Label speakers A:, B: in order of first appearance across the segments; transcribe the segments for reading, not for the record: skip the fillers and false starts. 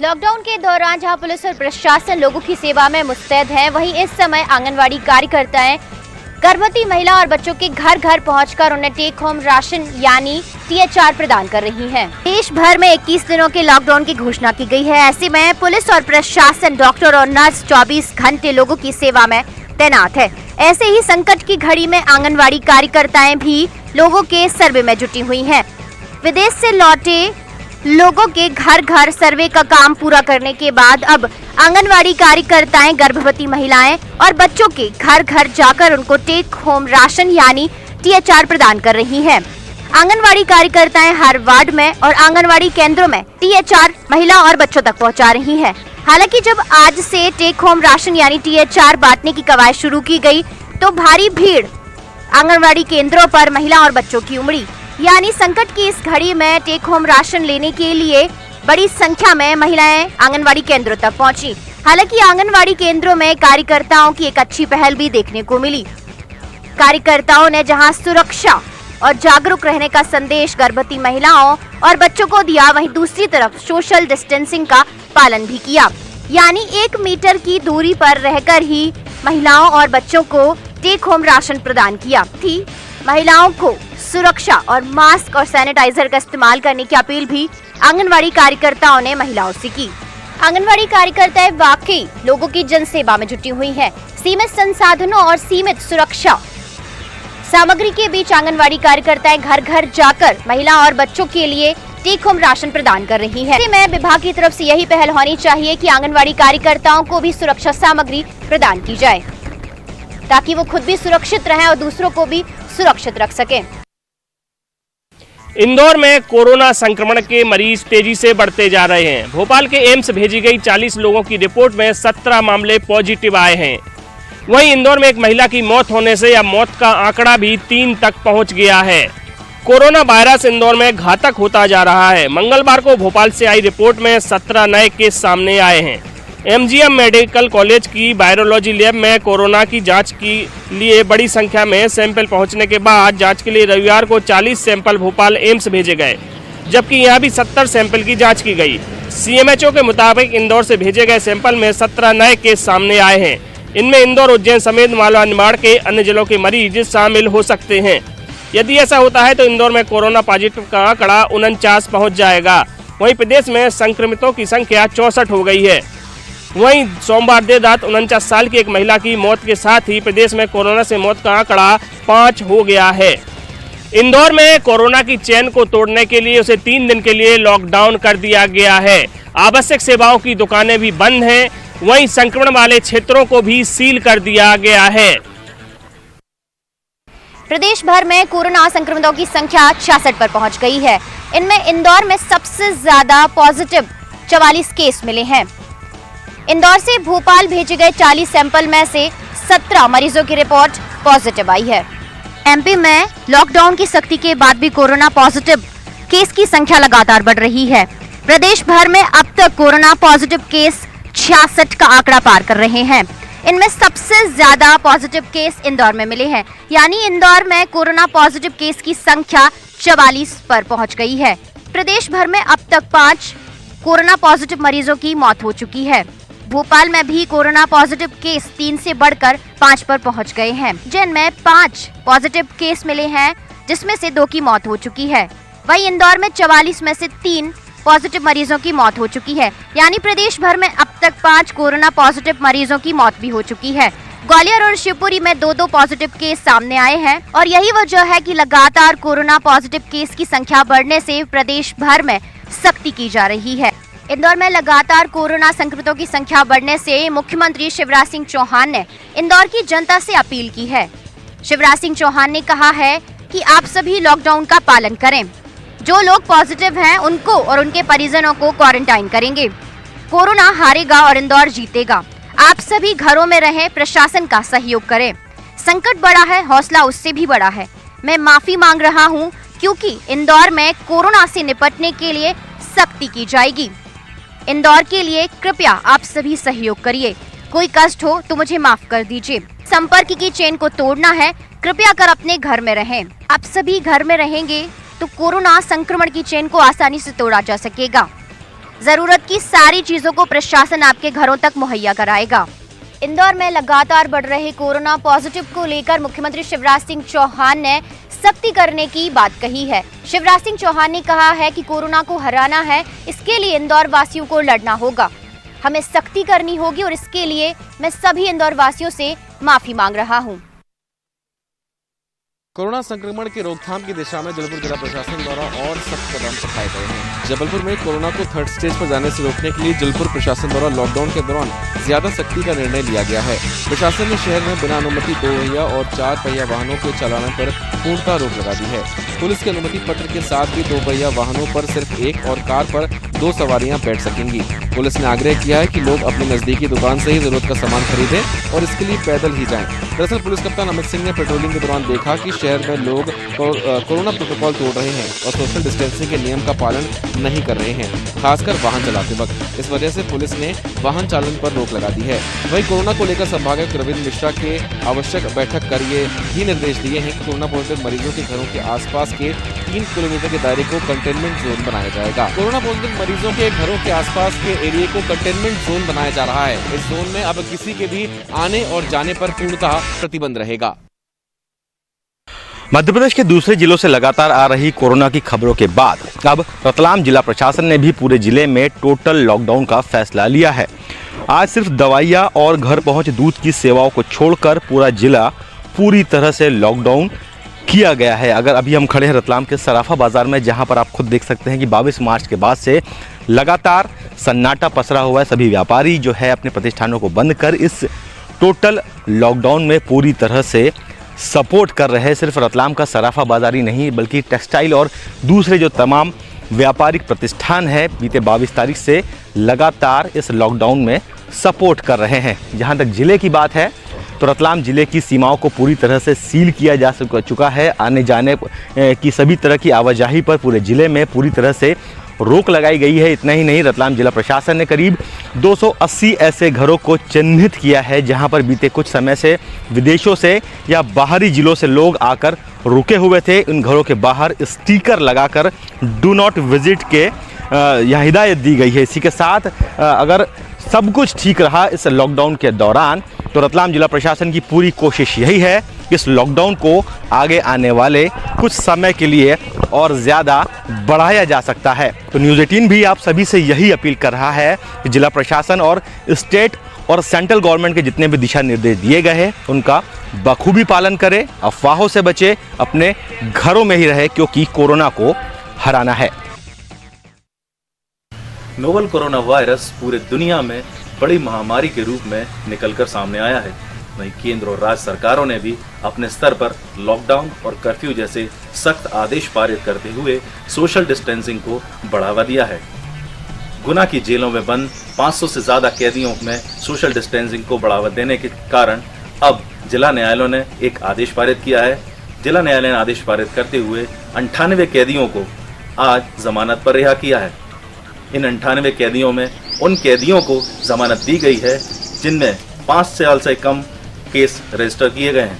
A: Lockdown के दौरान जहां पुलिस और प्रशासन लोगों की सेवा में मुस्तैद है, वहीं इस समय आंगनवाड़ी कार्यकर्ताएं गर्भवती महिला और बच्चों के घर घर पहुंचकर उन्हें टेक होम राशन यानी THR प्रदान कर रही हैं। देश भर में 21 दिनों के लॉकडाउन की घोषणा की गई है। ऐसे में पुलिस और प्रशासन, डॉक्टर और नर्स 24 घंटे लोगों की सेवा में तैनात है। ऐसे ही संकट की घड़ी में आंगनवाड़ी कार्यकर्ताएं भी लोगों के सर्वे में जुटी हुई हैं। विदेश से लौटे लोगों के घर घर सर्वे का काम पूरा करने के बाद अब आंगनवाड़ी कार्यकर्ताएं गर्भवती महिलाएं और बच्चों के घर घर जाकर उनको टेक होम राशन यानी THR प्रदान कर रही हैं। आंगनवाड़ी कार्यकर्ताएं हर वार्ड में और आंगनवाड़ी केंद्रों में THR महिला और बच्चों तक पहुंचा रही हैं। हालांकि जब आज से टेक होम राशन यानी THR बांटने की कवायद शुरू की गई तो भारी भीड़ आंगनवाड़ी केंद्रों पर महिला और बच्चों की उमड़ी। यानी संकट की इस घड़ी में टेक होम राशन लेने के लिए बड़ी संख्या में महिलाएं आंगनवाड़ी केंद्रों तक पहुंची। हालांकि आंगनवाड़ी केंद्रों में कार्यकर्ताओं की एक अच्छी पहल भी देखने को मिली। कार्यकर्ताओं ने जहां सुरक्षा और जागरूक रहने का संदेश गर्भवती महिलाओं और बच्चों को दिया, वहीं दूसरी तरफ सोशल डिस्टेंसिंग का पालन भी किया। यानी 1 मीटर की दूरी पर रहकर ही महिलाओं और बच्चों को टेक होम राशन प्रदान किया थी। महिलाओं को सुरक्षा और मास्क और सैनिटाइजर का इस्तेमाल करने की अपील भी आंगनवाड़ी कार्यकर्ताओं ने महिलाओं से की। आंगनवाड़ी कार्यकर्ताएं वाकई लोगों की जनसेवा में जुटी हुई हैं। सीमित संसाधनों और सीमित सुरक्षा सामग्री के बीच आंगनवाड़ी कार्यकर्ताएं घर घर जाकर महिला और बच्चों के लिए टेक होम राशन प्रदान कर रही है। ऐसे में विभाग की तरफ से यही पहल होनी चाहिए कि आंगनवाड़ी कार्यकर्ताओं को भी सुरक्षा सामग्री प्रदान की जाए ताकि वो खुद भी सुरक्षित रहें और दूसरों को भी सुरक्षित रख सकें।
B: इंदौर में कोरोना संक्रमण के मरीज तेजी से बढ़ते जा रहे हैं। भोपाल के एम्स भेजी गई 40 लोगों की रिपोर्ट में 17 मामले पॉजिटिव आए हैं। वहीं इंदौर में एक महिला की मौत होने से अब मौत का आंकड़ा भी 3 तक पहुंच गया है। कोरोना वायरस इंदौर में घातक होता जा रहा है। मंगलवार को भोपाल से आई रिपोर्ट में 17 नए केस सामने आए हैं। MGM मेडिकल कॉलेज की वायरोलॉजी लैब में कोरोना की जांच के लिए बड़ी संख्या में सैंपल पहुंचने के बाद जांच के लिए रविवार को 40 सैंपल भोपाल एम्स भेजे गए, जबकि यहां भी 70 सैंपल की जांच की गई। CMHO के मुताबिक इंदौर से भेजे गए सैंपल में 17 नए केस सामने आए हैं। इनमें इंदौर, उज्जैन समेत मालवा निमाड़ के अन्य जिलों के मरीज शामिल हो सकते हैं। यदि ऐसा होता है तो इंदौर में कोरोना पॉजिटिव का आंकड़ा 49 पहुँच जाएगा। वहीं प्रदेश में संक्रमितों की संख्या 64 हो गई है। वहीं सोमवार देर रात 49 साल की एक महिला की मौत के साथ ही प्रदेश में कोरोना से मौत का आंकड़ा 5 हो गया है। इंदौर में कोरोना की चेन को तोड़ने के लिए उसे 3 दिन के लिए लॉकडाउन कर दिया गया है। आवश्यक सेवाओं की दुकानें भी बंद हैं। वहीं संक्रमण वाले क्षेत्रों को भी सील कर दिया गया है।
A: प्रदेश भर में कोरोना संक्रमितों की संख्या 66 पर पहुंच गई है। इनमें इंदौर में सबसे ज्यादा पॉजिटिव 44 केस मिले हैं। इंदौर से भोपाल भेजे गए 40 सैंपल में से 17 मरीजों की रिपोर्ट पॉजिटिव आई है। MP में लॉकडाउन की सख्ती के बाद भी कोरोना पॉजिटिव केस की संख्या लगातार बढ़ रही है। प्रदेश भर में अब तक कोरोना पॉजिटिव केस 66 का आंकड़ा पार कर रहे हैं। इनमें सबसे ज्यादा पॉजिटिव केस इंदौर में मिले हैं। यानी इंदौर में कोरोना पॉजिटिव केस की संख्या 44 पर पहुंच गई है। प्रदेश भर में अब तक 5 कोरोना पॉजिटिव मरीजों की मौत हो चुकी है। भोपाल में भी कोरोना पॉजिटिव केस 3 से बढ़कर 5 पर पहुंच गए हैं, जिनमें 5 पॉजिटिव केस मिले हैं, जिसमें से 2 की मौत हो चुकी है। वहीं इंदौर में 44 में से 3 पॉजिटिव मरीजों की मौत हो चुकी है। यानी प्रदेश भर में अब तक 5 कोरोना पॉजिटिव मरीजों की मौत भी हो चुकी है। ग्वालियर और शिवपुरी में 2-2 पॉजिटिव केस सामने आए हैं और यही वजह है कि लगातार कोरोना पॉजिटिव केस की संख्या बढ़ने से प्रदेश भर में सख्ती की जा रही है। इंदौर में लगातार कोरोना संक्रमितों की संख्या बढ़ने से मुख्यमंत्री शिवराज सिंह चौहान ने इंदौर की जनता से अपील की है। शिवराज सिंह चौहान ने कहा है कि आप सभी लॉकडाउन का पालन करें। जो लोग पॉजिटिव हैं उनको और उनके परिजनों को क्वारंटाइन करेंगे। कोरोना हारेगा और इंदौर जीतेगा। आप सभी घरों में रहें, प्रशासन का सहयोग करें। संकट बड़ा है, हौसला उससे भी बड़ा है। मैं माफी मांग रहा हूं क्योंकि इंदौर में कोरोना से निपटने के लिए सख्ती की जाएगी। इंदौर के लिए कृपया आप सभी सहयोग करिए। कोई कष्ट हो तो मुझे माफ कर दीजिए। संपर्क की चेन को तोड़ना है, कृपया कर अपने घर में रहें। आप सभी घर में रहेंगे तो कोरोना संक्रमण की चेन को आसानी से तोड़ा जा सकेगा। जरूरत की सारी चीजों को प्रशासन आपके घरों तक मुहैया कराएगा। इंदौर में लगातार बढ़ रहे कोरोना पॉजिटिव को लेकर मुख्यमंत्री शिवराज सिंह चौहान ने सख्ती करने की बात कही है। शिवराज सिंह चौहान ने कहा है कि कोरोना को हराना है, इसके लिए इंदौर वासियों को लड़ना होगा, हमें सख्ती करनी होगी और इसके लिए मैं सभी इंदौर वासियों से माफी मांग रहा हूं।
C: कोरोना संक्रमण की रोकथाम की दिशा में जबलपुर जिला प्रशासन द्वारा और सख्त कदम उठाए गए हैं। जबलपुर में कोरोना को थर्ड स्टेज पर जाने से रोकने के लिए जबलपुर प्रशासन द्वारा लॉकडाउन के दौरान ज्यादा सख्ती का निर्णय लिया गया है। प्रशासन ने शहर में बिना अनुमति 2 पहिया और 4 पहिया वाहनों के चलाने पर पूर्णतः रोक लगा दी है। पुलिस के अनुमति पत्र के साथ भी 2 पहिया वाहनों पर सिर्फ 1 और कार पर 2 सवारियां बैठ सकेंगी। पुलिस ने आग्रह किया है कि लोग अपनी नजदीकी दुकान से ही जरूरत का सामान खरीदें और इसके लिए पैदल ही जाएं। दरअसल पुलिस कप्तान अमित सिंह ने पेट्रोलिंग के दौरान देखा कि शहर में लोग कोरोना प्रोटोकॉल तोड़ रहे हैं और सोशल डिस्टेंसिंग के नियम का पालन नहीं कर रहे हैं, खासकर वाहन चलाते वक्त। इस वजह से पुलिस ने वाहन चालन पर रोक लगा दी है। वहीं कोरोना को लेकर संभागायुक्त रविंद्र मिश्रा के आवश्यक बैठक कर ये भी निर्देश दिए हैं कि कोरोना पॉजिटिव मरीजों के घरों के आसपास के 3 किलोमीटर के दायरे को कंटेनमेंट जोन बनाया जाएगा। कोरोना पॉजिटिव मरीजों के घरों के आसपास के एरिया को कंटेनमेंट जोन बनाया जा रहा है। इस जोन में अब किसी के भी आने और जाने पर पूर्णतः प्रतिबंध रहेगा।
D: मध्य प्रदेश के दूसरे जिलों से लगातार आ रही कोरोना की खबरों के बाद अब रतलाम जिला प्रशासन ने भी पूरे जिले में टोटल लॉकडाउन का फैसला लिया है। आज सिर्फ दवाइयाँ और घर पहुंच दूध की सेवाओं को छोड़कर पूरा जिला पूरी तरह से लॉकडाउन किया गया है। अगर अभी हम खड़े हैं रतलाम के सराफा बाजार में, जहां पर आप खुद देख सकते हैं कि 22 मार्च के बाद से लगातार सन्नाटा पसरा हुआ है। सभी व्यापारी जो है अपने प्रतिष्ठानों को बंद कर इस टोटल लॉकडाउन में पूरी तरह से सपोर्ट कर रहे हैं। सिर्फ रतलाम का सराफा बाजार ही नहीं बल्कि टेक्सटाइल और दूसरे जो तमाम व्यापारिक प्रतिष्ठान है बीते 22 तारीख से लगातार इस लॉकडाउन में सपोर्ट कर रहे हैं। जहां तक ज़िले की बात है तो रतलाम ज़िले की सीमाओं को पूरी तरह से सील किया जा चुका है। आने जाने की सभी तरह की आवाजाही पर पूरे ज़िले में पूरी तरह से रोक लगाई गई है। इतना ही नहीं, रतलाम जिला प्रशासन ने करीब 280 ऐसे घरों को चिन्हित किया है जहां पर बीते कुछ समय से विदेशों से या बाहरी जिलों से लोग आकर रुके हुए थे। इन घरों के बाहर स्टिकर लगाकर डू नॉट विजिट के यह हिदायत दी गई है। इसी के साथ अगर सब कुछ ठीक रहा इस लॉकडाउन के दौरान तो रतलाम जिला प्रशासन की पूरी कोशिश यही है कि इस लॉकडाउन को आगे आने वाले कुछ समय के लिए और ज़्यादा बढ़ाया जा सकता है। तो न्यूज़ 18 भी आप सभी से यही अपील कर रहा है कि जिला प्रशासन और स्टेट और सेंट्रल गवर्नमेंट के जितने भी दिशा निर्देश दिए गए हैं उनका बखूबी पालन करें, अफवाहों से बचे, अपने घरों में ही रहे क्योंकि कोरोना को हराना है।
E: नोवल कोरोना वायरस पूरे दुनिया में बड़ी महामारी के रूप में निकलकर सामने आया है। वहीं केंद्र और राज्य सरकारों ने भी अपने स्तर पर लॉकडाउन और कर्फ्यू जैसे सख्त आदेश पारित करते हुए सोशल डिस्टेंसिंग को बढ़ावा दिया है। गुना की जेलों में बंद 500 से ज़्यादा कैदियों में सोशल डिस्टेंसिंग को बढ़ावा देने के कारण अब जिला न्यायालयों ने एक आदेश पारित किया है। जिला न्यायालय ने आदेश पारित करते हुए 98 कैदियों को आज जमानत पर रिहा किया है। इन 98 कैदियों में उन कैदियों को जमानत दी गई है जिनमें 5 साल से कम केस रजिस्टर किए गए हैं।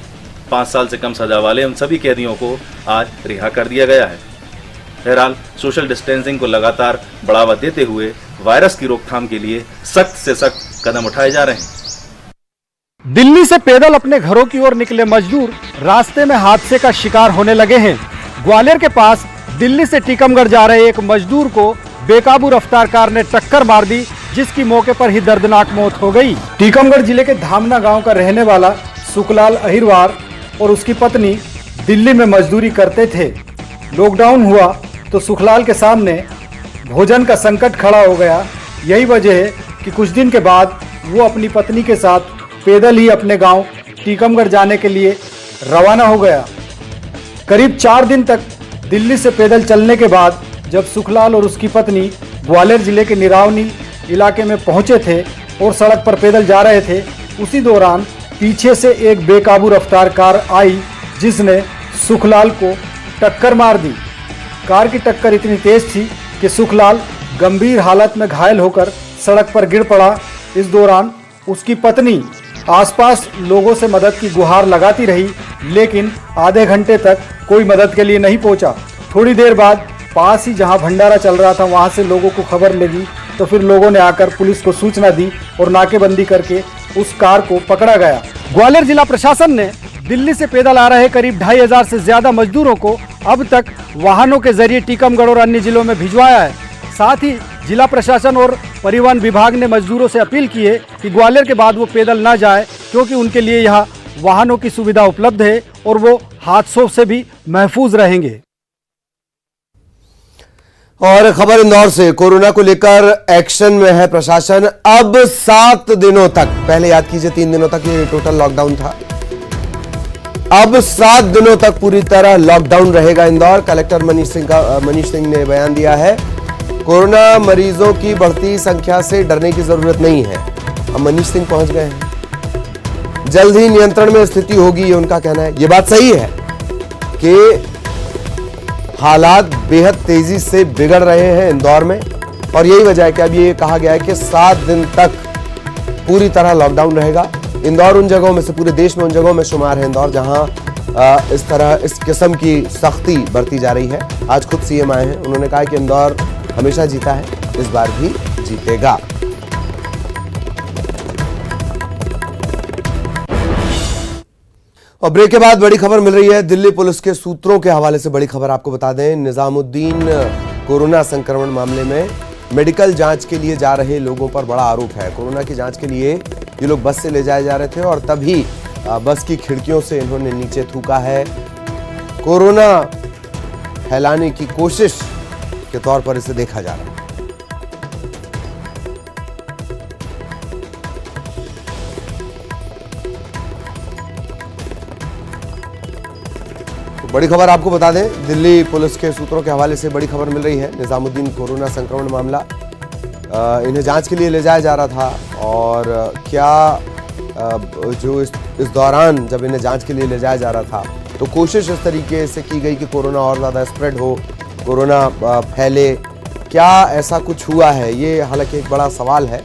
E: 5 साल से कम सजा वाले उन सभी कैदियों को आज रिहा कर दिया गया है। बहरहाल सोशल डिस्टेंसिंग को लगातार बढ़ावा देते हुए वायरस की रोकथाम के लिए सख्त से सख्त कदम उठाए जा रहे हैं।
F: दिल्ली से पैदल अपने घरों की ओर निकले मजदूर रास्ते में हादसे का शिकार होने लगे हैं। ग्वालियर के पास दिल्ली से टीकमगढ़ जा रहे एक मजदूर को बेकाबू रफ्तार कार ने टक्कर मार दी, जिसकी मौके पर ही दर्दनाक मौत हो गई। टीकमगढ़ जिले के धामना गांव का रहने वाला सुखलाल अहिरवार और उसकी पत्नी दिल्ली में मजदूरी करते थे। लॉकडाउन हुआ तो सुखलाल के सामने भोजन का संकट खड़ा हो गया। यही वजह है कि कुछ दिन के बाद वो अपनी पत्नी के साथ पैदल ही अपने गांव टीकमगढ़ जाने के लिए रवाना हो गया। करीब 4 दिन तक दिल्ली से पैदल चलने के बाद जब सुखलाल और उसकी पत्नी ग्वालियर जिले के निरावनी इलाके में पहुंचे थे और सड़क पर पैदल जा रहे थे, उसी दौरान पीछे से एक बेकाबू रफ्तार कार आई जिसने सुखलाल को टक्कर मार दी। कार की टक्कर इतनी तेज थी कि सुखलाल गंभीर हालत में घायल होकर सड़क पर गिर पड़ा। इस दौरान उसकी पत्नी आसपास लोगों से मदद की गुहार लगाती रही, लेकिन आधे घंटे तक कोई मदद के लिए नहीं पहुंचा। थोड़ी देर बाद पास ही जहां भंडारा चल रहा था वहां से लोगों को खबर लगी तो फिर लोगों ने आकर पुलिस को सूचना दी और नाकेबंदी करके उस कार को पकड़ा गया। ग्वालियर जिला प्रशासन ने दिल्ली से पैदल आ रहे करीब 2500 से ज्यादा मजदूरों को अब तक वाहनों के जरिए टीकमगढ़ और अन्य जिलों में भिजवाया है। साथ ही जिला प्रशासन और परिवहन विभाग ने मजदूरों से अपील की है कि ग्वालियर के बाद वो पैदल ना जाए, क्योंकि उनके लिए यहाँ वाहनों की सुविधा उपलब्ध है और वो हादसों से भी महफूज रहेंगे।
G: और खबर इंदौर से, कोरोना को लेकर एक्शन में है प्रशासन। अब 7 दिनों तक, पहले याद कीजिए 3 दिनों तक ये टोटल लॉकडाउन था, अब 7 दिनों तक पूरी तरह लॉकडाउन रहेगा इंदौर। कलेक्टर मनीष सिंह ने बयान दिया है, कोरोना मरीजों की बढ़ती संख्या से डरने की जरूरत नहीं है। अब मनीष सिंह पहुंच गए हैं, जल्द ही नियंत्रण में स्थिति होगी, ये उनका कहना है। ये बात सही है कि हालात बेहद तेजी से बिगड़ रहे हैं इंदौर में, और यही वजह है कि अब ये कहा गया है कि 7 दिन तक पूरी तरह लॉकडाउन रहेगा। इंदौर उन जगहों में से, पूरे देश में उन जगहों में शुमार है इंदौर जहां इस किस्म की सख्ती बरती जा रही है। आज खुद सीएम आए हैं, उन्होंने कहा कि इंदौर हमेशा जीता है, इस बार भी जीतेगा। और ब्रेक के बाद बड़ी खबर मिल रही है दिल्ली पुलिस के सूत्रों के हवाले से। बड़ी खबर आपको बता दें, निजामुद्दीन कोरोना संक्रमण मामले में मेडिकल जांच के लिए जा रहे लोगों पर बड़ा आरोप है। कोरोना की जांच के लिए ये लोग बस से ले जाए जा रहे थे और तभी बस की खिड़कियों से इन्होंने नीचे थूका है। कोरोना फैलाने की कोशिश के तौर पर इसे देखा जा रहा है। बड़ी खबर आपको बता दें, दिल्ली पुलिस के सूत्रों के हवाले से बड़ी खबर मिल रही है। निजामुद्दीन कोरोना संक्रमण मामला, इन्हें जांच के लिए ले जाया जा रहा था और क्या जो इस दौरान जब इन्हें जांच के लिए ले जाया जा रहा था तो कोशिश इस तरीके से की गई कि कोरोना और ज़्यादा स्प्रेड हो, कोरोना फैले। क्या ऐसा कुछ हुआ है, ये हालांकि एक बड़ा सवाल है।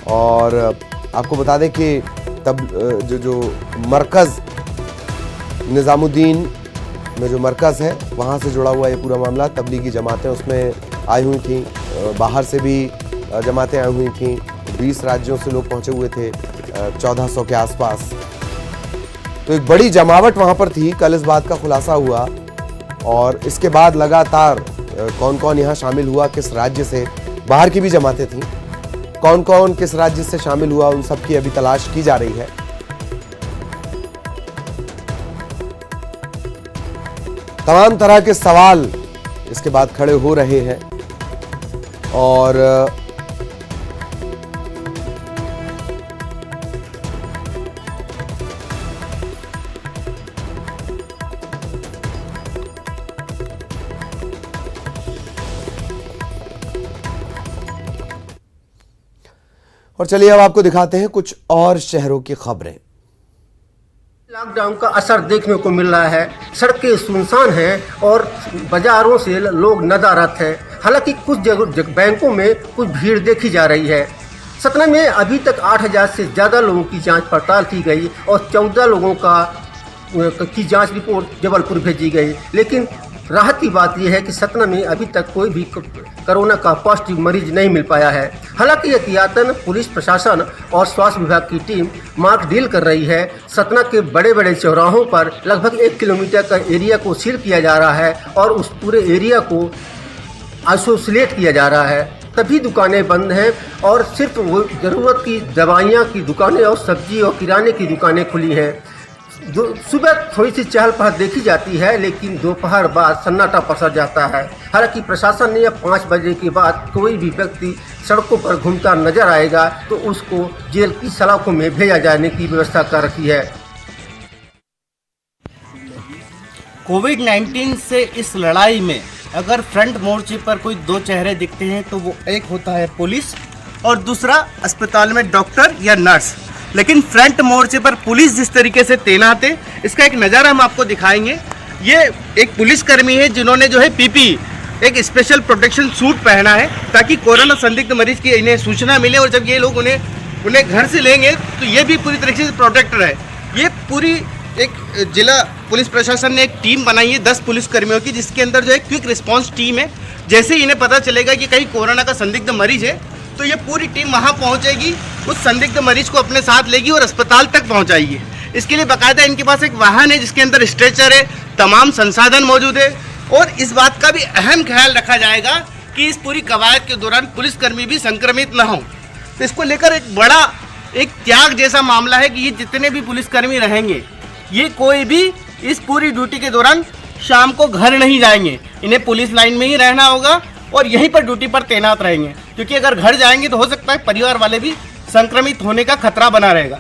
G: और आपको बता दें कि तब जो मरकज़ निजामुद्दीन में जो मरकज़ है वहाँ से जुड़ा हुआ ये पूरा मामला, तबलीगी जमातें उसमें आई हुई थी, बाहर से भी जमातें आई हुई थी, 20 राज्यों से लोग पहुँचे हुए थे, 1400 के आसपास। तो एक बड़ी जमावट वहाँ पर थी। कल इस बात का खुलासा हुआ और इसके बाद लगातार कौन कौन यहाँ शामिल हुआ, किस राज्य से, बाहर की भी जमातें थीं, कौन कौन किस राज्य से शामिल हुआ, उन सब की अभी तलाश की जा रही है। तमाम तरह के सवाल इसके बाद खड़े हो रहे हैं और चलिए अब आपको दिखाते हैं कुछ और शहरों की खबरें।
H: लॉकडाउन का असर देखने को मिल रहा है। सड़कें सुनसान हैं और बाजारों से लोग नदारद हैं। हालांकि कुछ जगह बैंकों में कुछ भीड़ देखी जा रही है। सतना में अभी तक 8000 से ज़्यादा लोगों की जांच पड़ताल की गई और 14 लोगों की जांच रिपोर्ट जबलपुर भेजी गई। लेकिन राहत की बात यह है कि सतना में अभी तक कोई भी कोरोना का पॉजिटिव मरीज नहीं मिल पाया है। हालांकि एहतियातन पुलिस प्रशासन और स्वास्थ्य विभाग की टीम मार्क डील कर रही है। सतना के बड़े बड़े चौराहों पर लगभग 1 किलोमीटर का एरिया को सील किया जा रहा है और उस पूरे एरिया को आइसोलेट किया जा रहा है। तभी दुकानें बंद हैं और सिर्फ वो ज़रूरत की दवाइयाँ की दुकानें और सब्जी और किराने की दुकानें खुली हैं। सुबह थोड़ी सी चहल पहल देखी जाती है, लेकिन दोपहर बाद सन्नाटा पसर जाता है। हालांकि प्रशासन ने अब 5 बजे के बाद कोई भी व्यक्ति सड़कों पर घूमता नजर आएगा तो उसको जेल की सलाखों में भेजा जाने की व्यवस्था कर रखी है।
I: कोविड-19 से इस लड़ाई में अगर फ्रंट मोर्चे पर कोई 2 चेहरे दिखते हैं तो वो एक होता है पुलिस और दूसरा अस्पताल में डॉक्टर या नर्स। लेकिन फ्रंट मोर्चे पर पुलिस जिस तरीके से तैनात है, इसका एक नज़ारा हम आपको दिखाएंगे। ये एक पुलिसकर्मी है जिन्होंने जो है पीपी, एक स्पेशल प्रोटेक्शन सूट पहना है ताकि कोरोना संदिग्ध मरीज की इन्हें सूचना मिले और जब ये लोग उन्हें घर से लेंगे तो ये भी पूरी तरीके से प्रोटेक्टर है। ये पूरी एक जिला पुलिस प्रशासन ने एक टीम बनाई है 10 पुलिसकर्मियों की, जिसके अंदर जो है क्विक रिस्पांस टीम है। जैसे ही इन्हें पता चलेगा कि कहीं कोरोना का संदिग्ध मरीज है तो ये पूरी टीम वहाँ पहुँचेगी, उस संदिग्ध मरीज को अपने साथ लेगी और अस्पताल तक पहुँचाएगी। इसके लिए बाकायदा इनके पास एक वाहन है जिसके अंदर स्ट्रेचर है, तमाम संसाधन मौजूद है। और इस बात का भी अहम ख्याल रखा जाएगा कि इस पूरी कवायद के दौरान पुलिसकर्मी भी संक्रमित न हों। तो इसको लेकर एक बड़ा एक त्याग जैसा मामला है कि ये जितने भी पुलिसकर्मी रहेंगे, ये कोई भी इस पूरी ड्यूटी के दौरान शाम को घर नहीं जाएंगे। इन्हें पुलिस लाइन में ही रहना होगा और यहीं पर ड्यूटी पर तैनात रहेंगे, क्योंकि अगर घर जाएंगे तो हो सकता है परिवार वाले भी संक्रमित होने का खतरा बना रहेगा।